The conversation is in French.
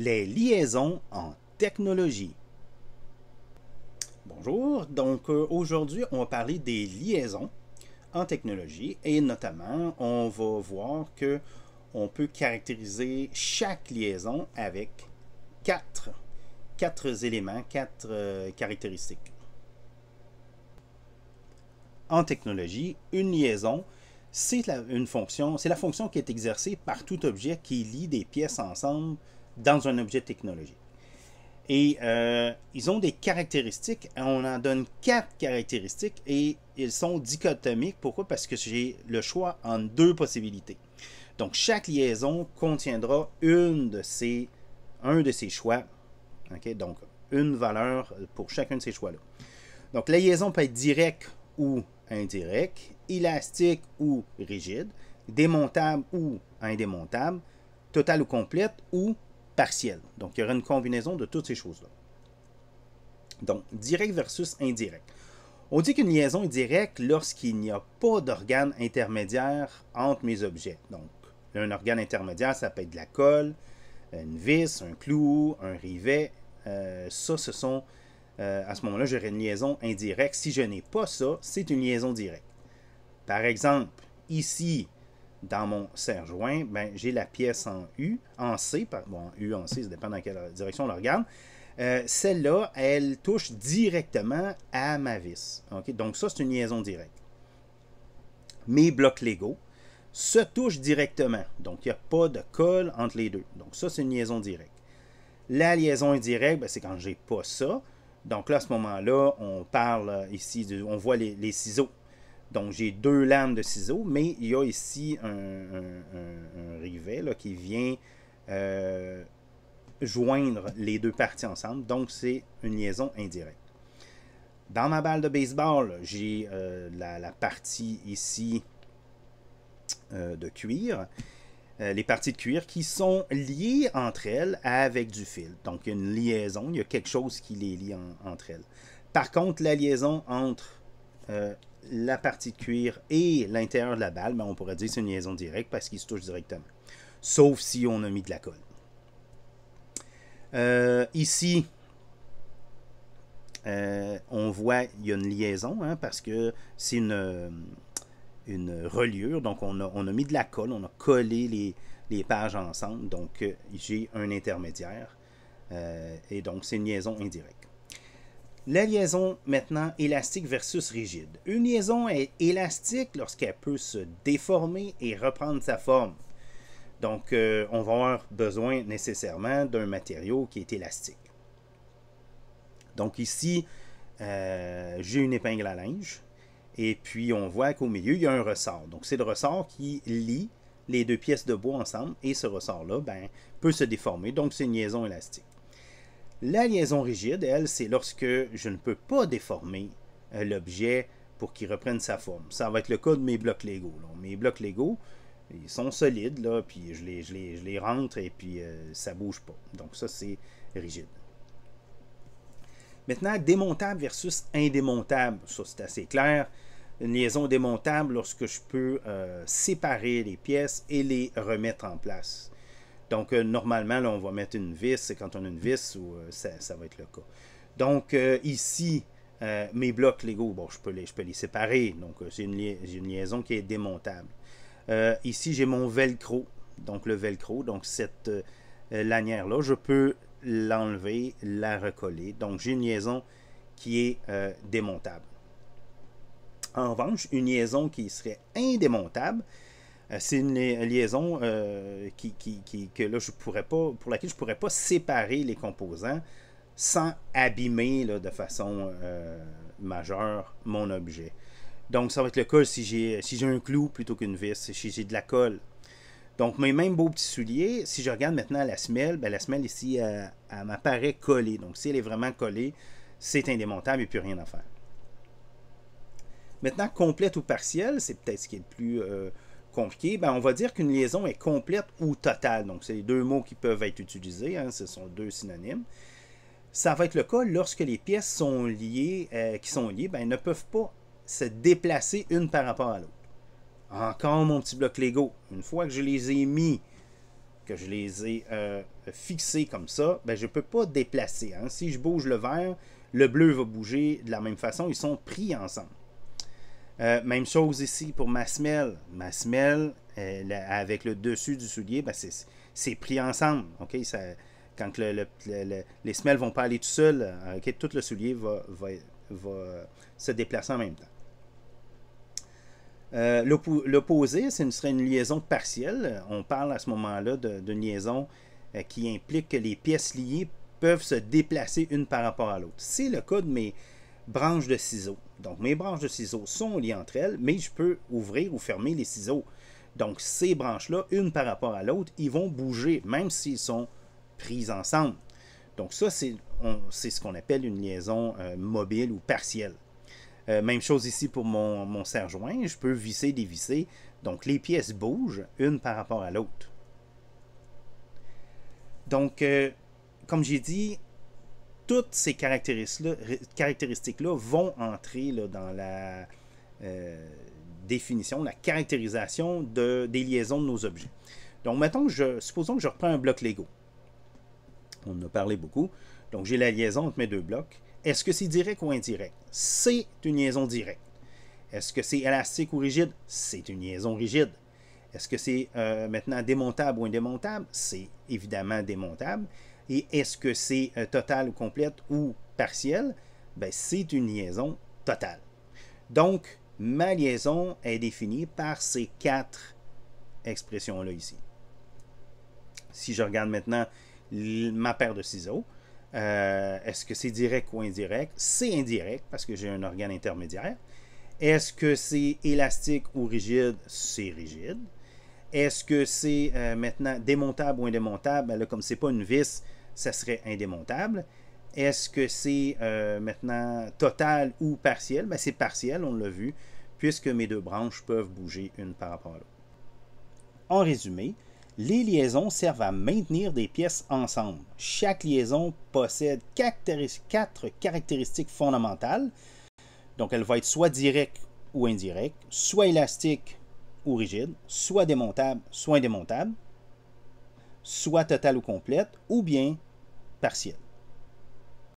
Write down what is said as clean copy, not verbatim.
Les liaisons en technologie. Bonjour, donc aujourd'hui on va parler des liaisons en technologie et notamment on va voir que on peut caractériser chaque liaison avec quatre éléments, quatre caractéristiques. En technologie, une liaison, c'est la fonction qui est exercée par tout objet qui lie des pièces ensemble dans un objet technologique. Et ils ont des caractéristiques, on en donne 4 caractéristiques et ils sont dichotomiques. Pourquoi? Parce que j'ai le choix en 2 possibilités. Donc chaque liaison contiendra un de ces choix. Okay? Donc une valeur pour chacun de ces choix-là. Donc la liaison peut être directe ou indirecte, élastique ou rigide, démontable ou indémontable, totale ou complète ou partielle. Donc, il y aura une combinaison de toutes ces choses-là. Donc, direct versus indirect. On dit qu'une liaison est directe lorsqu'il n'y a pas d'organe intermédiaire entre mes objets. Donc, un organe intermédiaire, ça peut être de la colle, une vis, un clou, un rivet. À ce moment-là, j'aurai une liaison indirecte. Si je n'ai pas ça, c'est une liaison directe. Par exemple, ici, dans mon serre-joint, ben, j'ai la pièce en U, en C, en U, en C, ça dépend dans quelle direction on la regarde. Celle-là, elle touche directement à ma vis. Okay? Donc ça, c'est une liaison directe. Mes blocs Lego se touchent directement. Donc il n'y a pas de colle entre les deux. Donc ça, c'est une liaison directe. La liaison indirecte, ben, c'est quand je n'ai pas ça. Donc là, à ce moment-là, on parle ici, on voit les ciseaux. Donc, j'ai 2 lames de ciseaux, mais il y a ici un rivet là, qui vient joindre les 2 parties ensemble. Donc, c'est une liaison indirecte. Dans ma balle de baseball, j'ai la partie ici de cuir. Les parties de cuir qui sont liées entre elles avec du fil. Donc, il y a une liaison, il y a quelque chose qui les lie entre elles. Par contre, la liaison entre la partie de cuir et l'intérieur de la balle, ben on pourrait dire que c'est une liaison directe parce qu'ils se touchent directement. Sauf si on a mis de la colle. Ici, on voit qu'il y a une liaison parce que c'est une reliure. Donc, on a mis de la colle, on a collé les pages ensemble. Donc, j'ai un intermédiaire. Et donc, c'est une liaison indirecte. La liaison maintenant élastique versus rigide. Une liaison est élastique lorsqu'elle peut se déformer et reprendre sa forme. Donc, on va avoir besoin nécessairement d'un matériau qui est élastique. Donc ici, j'ai une épingle à linge et puis on voit qu'au milieu, il y a un ressort. Donc, c'est le ressort qui lie les 2 pièces de bois ensemble et ce ressort-là peut se déformer. Donc, c'est une liaison élastique. La liaison rigide, elle, c'est lorsque je ne peux pas déformer l'objet pour qu'il reprenne sa forme. Ça va être le cas de mes blocs Lego. Là. Mes blocs Lego, ils sont solides, là, puis je les rentre et puis ça ne bouge pas. Donc ça, c'est rigide. Maintenant, démontable versus indémontable. Ça, c'est assez clair. Une liaison démontable lorsque je peux séparer les pièces et les remettre en place. Donc, normalement, là, on va mettre une vis. C'est quand on a une vis où ça va être le cas. Donc, ici, mes blocs Lego, bon, je peux les séparer. Donc, j'ai une liaison qui est démontable. Ici, j'ai mon velcro. Donc, le velcro, donc cette lanière-là, je peux l'enlever, la recoller. Donc, j'ai une liaison qui est démontable. En revanche, une liaison qui serait indémontable, c'est une liaison que là, pour laquelle je ne pourrais pas séparer les composants sans abîmer là, de façon majeure mon objet. Donc, ça va être le cas si j'ai un clou plutôt qu'une vis, si j'ai de la colle. Donc, mes mêmes beaux petits souliers, si je regarde maintenant la semelle, la semelle ici, elle m'apparaît collée. Donc, si elle est vraiment collée, c'est indémontable et plus rien à faire. Maintenant, complète ou partielle, c'est peut-être ce qui est le plus compliqué. On va dire qu'une liaison est complète ou totale. Donc, c'est les 2 mots qui peuvent être utilisés. Ce sont 2 synonymes. Ça va être le cas lorsque les pièces sont liées, ne peuvent pas se déplacer une par rapport à l'autre. Encore mon petit bloc Lego. Une fois que je les ai mis que je les ai fixés comme ça, ben, je ne peux pas déplacer. Hein. Si je bouge le vert, le bleu va bouger de la même façon. Ils sont pris ensemble. Même chose ici pour ma semelle. Ma semelle, avec le dessus du soulier, ben, c'est pris ensemble. Okay? Quand les semelles ne vont pas aller tout seuls, okay, tout le soulier va se déplacer en même temps. L'opposé, ce serait une liaison partielle. On parle à ce moment-là d'une liaison qui implique que les pièces liées peuvent se déplacer une par rapport à l'autre. C'est le cas de mes branches de ciseaux. Donc, mes branches de ciseaux sont liées entre elles, mais je peux ouvrir ou fermer les ciseaux. Donc, ces branches-là, une par rapport à l'autre, ils vont bouger, même s'ils sont pris ensemble. Donc, ça, c'est ce qu'on appelle une liaison mobile ou partielle. Même chose ici pour mon serre-joint. Je peux visser, dévisser. Donc, les pièces bougent une par rapport à l'autre. Donc, comme j'ai dit, toutes ces caractéristiques-là vont entrer là, dans la définition, la caractérisation des liaisons de nos objets. Donc, supposons que je reprends un bloc Lego. On en a parlé beaucoup. Donc, j'ai la liaison entre mes deux blocs. Est-ce que c'est direct ou indirect? C'est une liaison directe. Est-ce que c'est élastique ou rigide? C'est une liaison rigide. Est-ce que c'est maintenant démontable ou indémontable? C'est évidemment démontable. Et est-ce que c'est totale ou complète ou partielle? Ben, c'est une liaison totale. Donc, ma liaison est définie par ces 4 expressions-là ici. Si je regarde maintenant ma paire de ciseaux, est-ce que c'est direct ou indirect? C'est indirect parce que j'ai un organe intermédiaire. Est-ce que c'est élastique ou rigide? C'est rigide. Est-ce que c'est maintenant démontable ou indémontable? Ben là, comme ce n'est pas une vis, ça serait indémontable. Est-ce que c'est maintenant total ou partiel? Ben, c'est partiel, on l'a vu, puisque mes deux branches peuvent bouger une par rapport à l'autre. En résumé, les liaisons servent à maintenir des pièces ensemble. Chaque liaison possède 4 caractéristiques fondamentales. Donc, elle va être soit directe ou indirecte, soit élastique ou rigide, soit démontable, soit indémontable, soit totale ou complète, ou bien partielle.